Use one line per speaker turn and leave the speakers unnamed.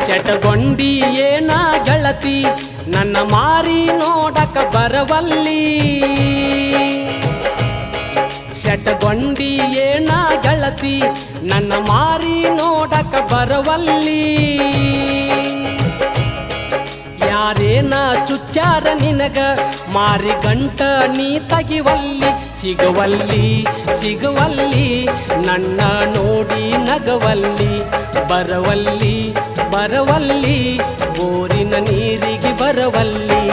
ಶಟಗೊಂಡಿ ಏನ ಗೆಳತಿ ನನ್ನ ಮಾರಿ ನೋಡಕ ಬರವಲ್ಲಿ ಶಟಗೊಂಡಿ ಏನ ಗೆಳತಿ ನನ್ನ ಮಾರಿ ನೋಡಕ ಬರವಲ್ಲಿ ಯಾರೇನ ಚುಚ್ಚಾರ ನಿನಗ ಮಾರಿ ಗಂಟ ನೀ ತಗಿವಲ್ಲಿ ಸಿಗುವಲ್ಲಿ ಸಿಗುವಲ್ಲಿ ನನ್ನ ನೋಡಿ ನಗವಲ್ಲಿ ಬರವಲ್ಲಿ ಬರವಲ್ಲಿ ಬೋರಿನ ನೀರಿಗೆ ಬರವಲ್ಲಿ